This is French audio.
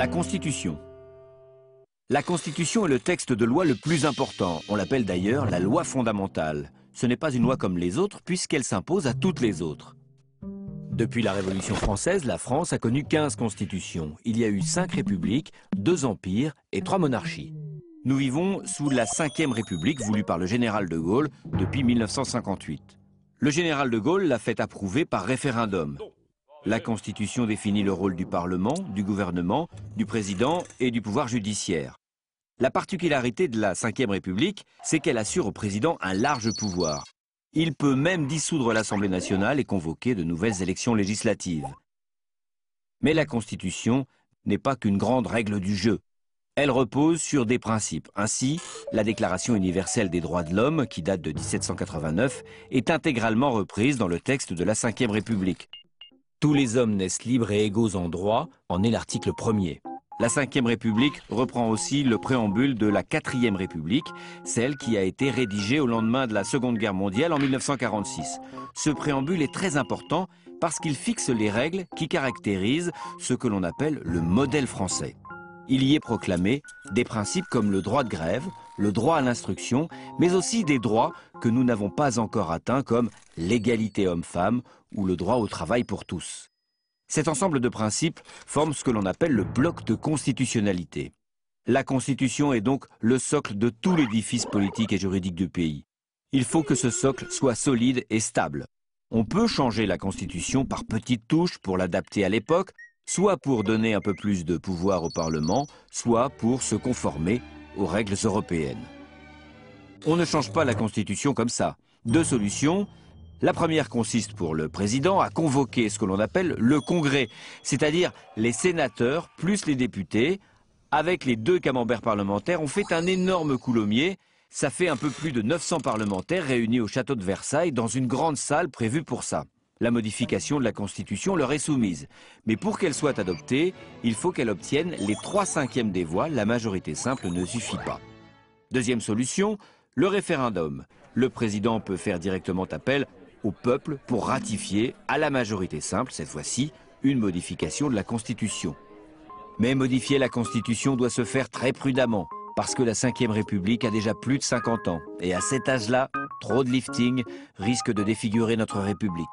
La Constitution. La Constitution est le texte de loi le plus important. On l'appelle d'ailleurs la loi fondamentale. Ce n'est pas une loi comme les autres puisqu'elle s'impose à toutes les autres. Depuis la Révolution française, la France a connu 15 constitutions. Il y a eu 5 républiques, 2 empires et 3 monarchies. Nous vivons sous la 5e République voulue par le général de Gaulle depuis 1958. Le général de Gaulle l'a fait approuver par référendum. La Constitution définit le rôle du Parlement, du gouvernement, du président et du pouvoir judiciaire. La particularité de la 5e République, c'est qu'elle assure au président un large pouvoir. Il peut même dissoudre l'Assemblée nationale et convoquer de nouvelles élections législatives. Mais la Constitution n'est pas qu'une grande règle du jeu. Elle repose sur des principes. Ainsi, la Déclaration universelle des droits de l'homme, qui date de 1789, est intégralement reprise dans le texte de la 5e République. Tous les hommes naissent libres et égaux en droit, en est l'article 1er. La 5e République reprend aussi le préambule de la 4e République, celle qui a été rédigée au lendemain de la Seconde Guerre mondiale en 1946. Ce préambule est très important parce qu'il fixe les règles qui caractérisent ce que l'on appelle le modèle français. Il y est proclamé des principes comme le droit de grève, le droit à l'instruction, mais aussi des droits que nous n'avons pas encore atteints comme l'égalité homme-femme ou le droit au travail pour tous. Cet ensemble de principes forme ce que l'on appelle le bloc de constitutionnalité. La Constitution est donc le socle de tout l'édifice politique et juridique du pays. Il faut que ce socle soit solide et stable. On peut changer la Constitution par petites touches pour l'adapter à l'époque, soit pour donner un peu plus de pouvoir au Parlement, soit pour se conformer aux règles européennes. On ne change pas la Constitution comme ça. 2 solutions. La première consiste pour le président à convoquer ce que l'on appelle le Congrès, c'est-à-dire les sénateurs plus les députés. Avec les 2 camemberts parlementaires, on fait un énorme coulommiers. Ça fait un peu plus de 900 parlementaires réunis au château de Versailles dans une grande salle prévue pour ça. La modification de la Constitution leur est soumise. Mais pour qu'elle soit adoptée, il faut qu'elle obtienne les 3/5 des voix. La majorité simple ne suffit pas. Deuxième solution, le référendum. Le président peut faire directement appel au peuple pour ratifier à la majorité simple, cette fois-ci, une modification de la Constitution. Mais modifier la Constitution doit se faire très prudemment, parce que la 5e République a déjà plus de 50 ans. Et à cet âge-là, trop de lifting risque de défigurer notre République.